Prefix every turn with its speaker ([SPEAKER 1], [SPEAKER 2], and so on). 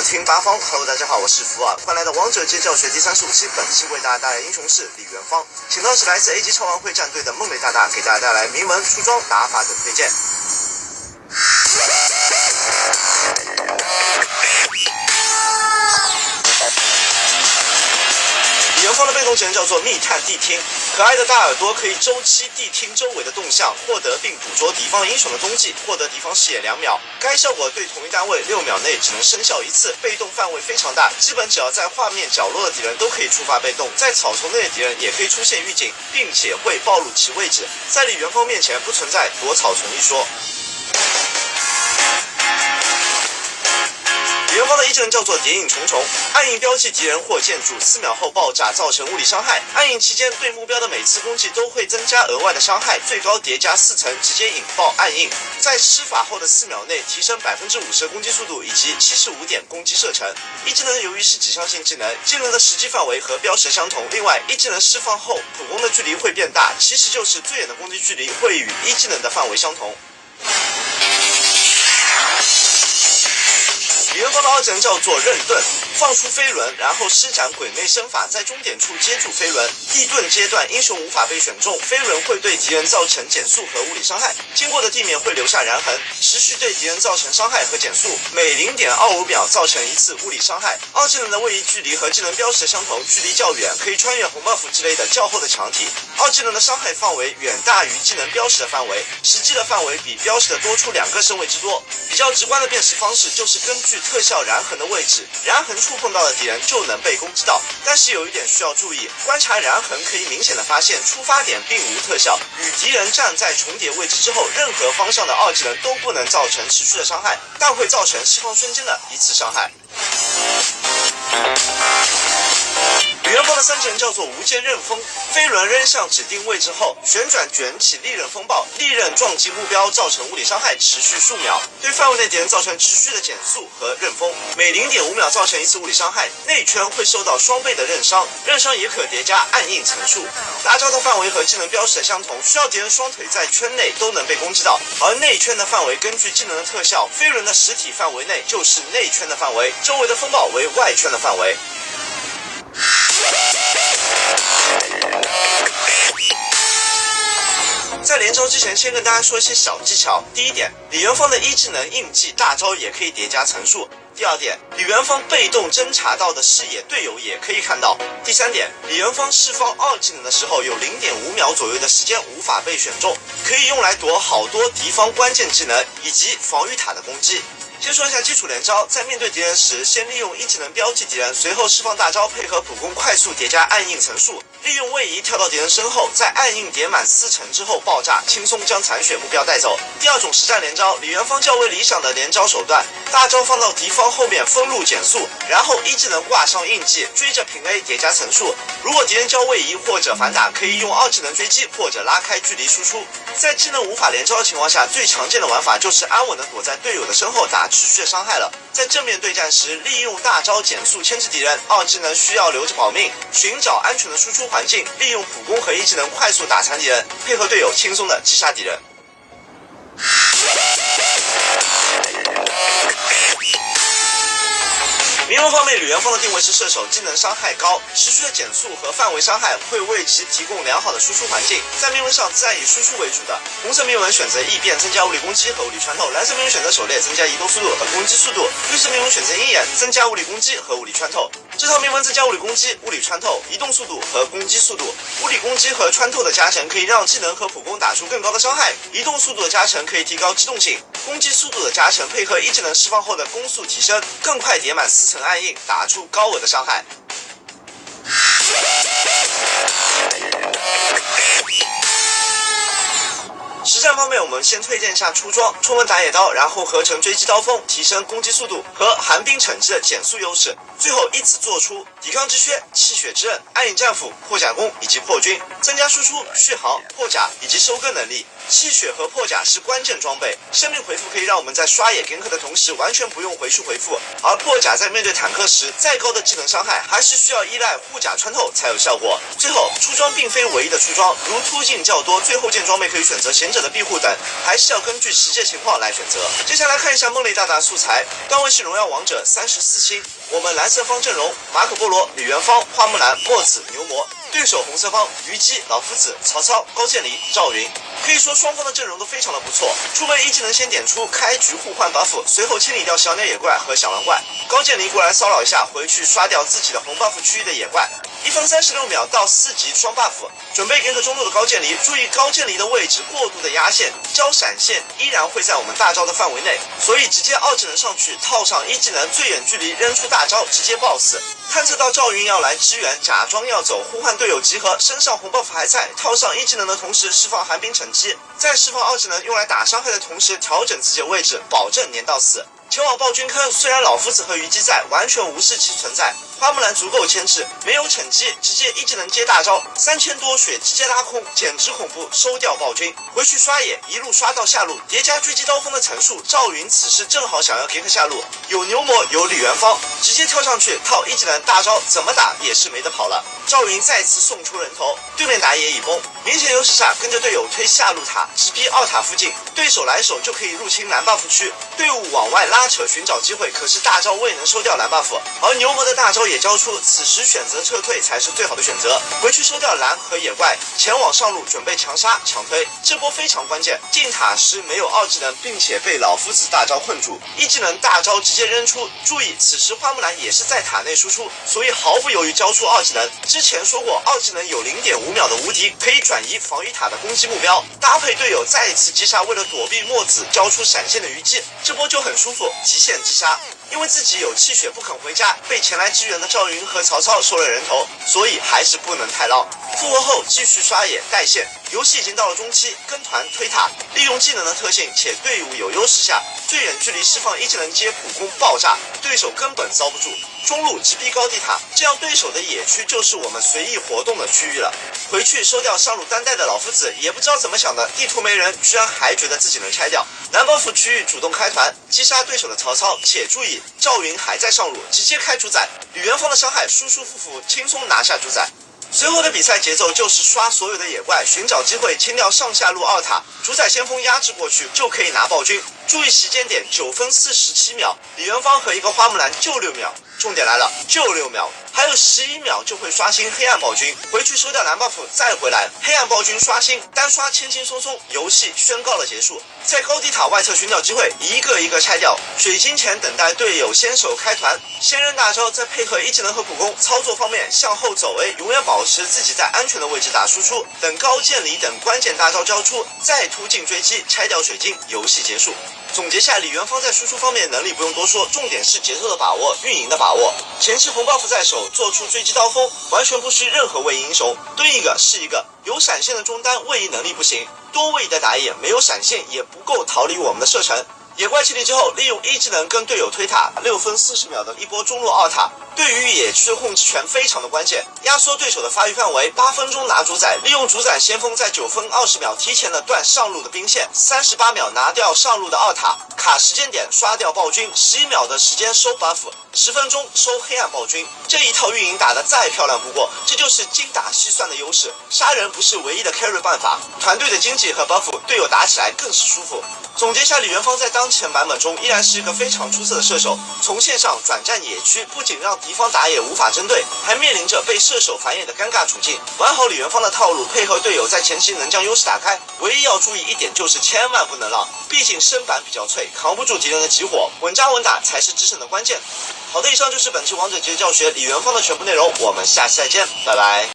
[SPEAKER 1] 好听八方。Hello， 大家好，我是福尔，欢迎来到王者界教学第35期。本期为大家带来英雄是李元芳，请到是来自 ag 超玩会战队的梦泪大大，给大家带来铭文、出装、打法等推荐。李元芳的被动技能叫做密探地听，可爱的大耳朵可以周期地听周围的动向，获得并捕捉敌方英雄的踪迹，获得敌方视野2秒。该效果对同一单位6秒内只能生效1次，被动范围非常大，基本只要在画面角落的敌人都可以触发被动，在草丛内的敌人也可以出现预警，并且会暴露其位置。在李元芳面前不存在躲草丛一说。李元芳的一技能叫做谍影重重，暗影标记敌人或建筑，4秒后爆炸，造成物理伤害。暗影期间对目标的每次攻击都会增加额外的伤害，最高叠加4层，直接引爆暗影。在施法后的4秒内提升50%的攻击速度以及75点攻击射程。一技能由于是指向性技能，技能的实际范围和标识相同。另外，一技能释放后普攻的距离会变大，其实就是最远的攻击距离会与一技能的范围相同。李元芳的2技能叫做刃盾，放出飞轮，然后施展鬼魅身法，在终点处接住飞轮。地盾阶段，英雄无法被选中，飞轮会对敌人造成减速和物理伤害，经过的地面会留下燃痕，持续对敌人造成伤害和减速，每 0.25秒造成1次物理伤害。2技能的位移距离和技能标识相同，距离较远，可以穿越红 buff 之类的较厚的墙体。2技能的伤害范围远大于技能标识的范围，实际的范围比标识的多出2个身位之多。比较直观的辨识方式就是根据特效燃痕的位置，燃痕触碰到的敌人就能被攻击到。但是有一点需要注意，观察燃痕可以明显的发现出发点并无特效，与敌人站在重叠位置之后，任何方向的2技能都不能造成持续的伤害，但会造成释放瞬间的1次伤害。李元芳的3技能叫做无间刃风，飞轮扔向指定位置后，旋转卷起利刃风暴，利刃撞击目标造成物理伤害，持续数秒，对范围内敌人造成持续的减速和刃风，每 0.5秒造成1次物理伤害，内圈会受到双倍的刃伤，刃伤也可叠加暗印层数。大招的范围和技能标识的相同，需要敌人双腿在圈内都能被攻击到，而内圈的范围根据技能的特效，飞轮的实体范围内就是内圈的范围，周围的风暴为外圈的范围。在连招之前，先跟大家说一些小技巧。第一点，李元芳的1技能印记大招也可以叠加层数。第2点，李元芳被动侦查到的视野，队友也可以看到。第3点，李元芳释放2技能的时候，有 0.5秒左右的时间无法被选中，可以用来躲好多敌方关键技能以及防御塔的攻击。先说一下基础连招，在面对敌人时，先利用1技能标记敌人，随后释放大招，配合普攻快速叠加暗印层数，利用位移跳到敌人身后，在暗印叠满4层之后爆炸，轻松将残血目标带走。第2种实战连招，李元芳较为理想的连招手段，大招放到敌方后面封路减速，然后1技能挂上印记，追着平 A 叠加层数。如果敌人较位移或者反打，可以用2技能追击或者拉开距离输出。在技能无法连招的情况下，最常见的玩法就是安稳的躲在队友的身后打持续的伤害了。在正面对战时，利用大招减速牵制敌人，2技能需要留着保命，寻找安全的输出环境，利用普攻和1技能快速打残敌人，配合队友轻松的击杀敌人。铭文方面，李元芳的定位是射手，技能伤害高，持续的减速和范围伤害会为其提供良好的输出环境。在铭文上自然以输出为主的，红色铭文选择异变，增加物理攻击和物理穿透；蓝色铭文选择狩猎，增加移动速度和攻击速度；绿色铭文选择鹰眼，增加物理攻击和物理穿透。这套铭文增加物理攻击、物理穿透、移动速度和攻击速度。物理攻击和穿透的加成可以让技能和普攻打出更高的伤害，移动速度的加成可以提高机动性，攻击速度的加成配合1技能释放后的攻速提升，更快叠满4层暗印，打出高额的伤害。实战方面，我们先推荐一下出装，冲锋打野刀，然后合成追击刀锋，提升攻击速度和寒冰惩治的减速优势。最后依次做出抵抗之靴、气血之刃、暗影战斧、破甲弓以及破军，增加输出、续航、破甲以及收割能力。气血和破甲是关键装备，生命回复可以让我们在刷野 gank 的同时完全不用回去回复，而破甲在面对坦克时，再高的技能伤害还是需要依赖护甲穿透才有效果。最后，出装并非唯一的出装，如突进较多最后件装备可以选择贤者的庇护等，还是要根据实际情况来选择。接下来看一下梦泪大大素材，段位是荣耀王者34星，我们蓝色方阵容：马可波罗、李元芳、花木兰、墨子、牛魔。对手红色方虞姬、老夫子、曹操、高渐离、赵云，可以说双方的阵容都非常的不错。出门一技能先点出，开局互换 buff， 随后清理掉小鸟野怪和小狼怪。高渐离过来骚扰一下，回去刷掉自己的红 buff 区域的野怪。1分36秒到4级双 buff， 准备gank中路的高渐离，注意高渐离的位置过度的压线，交闪现依然会在我们大招的范围内，所以直接2技能上去，套上1技能最远距离扔出大招，直接爆死。探测到赵云要来支援，假装要走，呼唤队友集合，身上红 buff 还在，套上1技能的同时释放寒冰惩击，再释放2技能用来打伤害的同时调整自己的位置，保证粘到死。前往暴君坑，虽然老夫子和虞姬在，完全无视其存在。花木兰足够牵制，没有惩击，直接1技能接大招，3000多血直接拉空，简直恐怖，收掉暴君。回去刷野，一路刷到下路，叠加狙击刀锋的层数，赵云此时正好想要gank下路，有牛魔有李元芳，直接跳上去套1技能大招，怎么打也是没得跑了。赵云再次送出人头，对面打野已崩，明显优势下跟着队友推下路塔，直逼2塔附近，对手来手就可以入侵蓝 buff 区，队伍往外拉扯寻找机会，可是大招未能收掉蓝 buff， 而牛魔的大招也交出，此时选择撤退才是最好的选择，回去收掉蓝和野怪，前往上路准备强杀强推，这波非常关键。进塔时没有2技能，并且被老夫子大招困住，1技能大招直接扔出，注意此时花木兰也是在塔内输出，所以毫不犹豫交出2技能。之前说过2技能有0.5秒的无敌，可以转移防御塔的攻击目标，搭配队友再一次击杀，为了躲避墨子交出闪现的虞姬，这波就很舒服，极限击杀。因为自己有气血不肯回家，被前来支援的赵云和曹操收了人头，所以还是不能太浪。复活后继续刷野带线，游戏已经到了中期，跟团推塔，利用技能的特性且队伍有优势下，最远距离释放1技能接普攻爆炸，对手根本遭不住。中路直逼高地塔，这样对手的野区就是我们随意活动的区域了。回去收掉上路单带的老夫子，也不知道怎么想的，地图没人，居然还觉得自己能拆掉。蓝 buff 区域主动开团，击杀对手的曹操，且注意赵云还在上路，直接开主宰，李元芳的伤害舒舒服服，轻松拿下主宰。随后的比赛节奏就是刷所有的野怪，寻找机会清掉上下路2塔，主宰先锋压制过去就可以拿暴君。注意时间点，9分47秒，李元芳和一个花木兰就6秒，重点来了，就6秒，还有11秒就会刷新黑暗暴君，回去收掉蓝 buff， 再回来黑暗暴君刷新，单刷轻轻松松，游戏宣告了结束。在高地塔外侧寻找机会，一个一个拆掉，水晶前等待队友先手开团，先扔大招，再配合1技能和普攻，操作方面向后走 A， 永远保持自己在安全的位置打输出，等高渐离等关键大招交出，再突进追击，拆掉水晶，游戏结束。总结下，李元芳在输出方面能力不用多说，重点是节奏的把握、运营的把握。前期红 buff 在手，做出追击刀锋，完全不需任何位移英雄，蹲一个是一个。有闪现的中单位移能力不行，多位移的打野没有闪现也不够逃离我们的射程。野怪清理之后，利用1技能跟队友推塔，6分40秒的一波中路2塔，对于野区的控制权非常的关键，压缩对手的发育范围，8分钟拿主宰，利用主宰先锋在9分20秒提前的断上路的兵线，38秒拿掉上路的2塔，卡时间点刷掉暴君，11秒的时间收 buff，10分钟收黑暗暴君。这一套运营打得再漂亮不过，这就是精打细算的优势。杀人不是唯一的 carry 办法，团队的经济和 buff， 队友打起来更是舒服。总结下，李元芳在当前版本中依然是一个非常出色的射手，从线上转战野区，不仅让敌方打野无法针对，还面临着被射手反野的尴尬处境。玩好李元芳的套路，配合队友在前期能将优势打开，唯一要注意一点就是千万不能浪，毕竟身板比较脆，扛不住敌人的集火，稳扎稳打才是制胜的关键。好的，以上就是本期王者节教学李元芳的全部内容，我们下期再见，拜拜。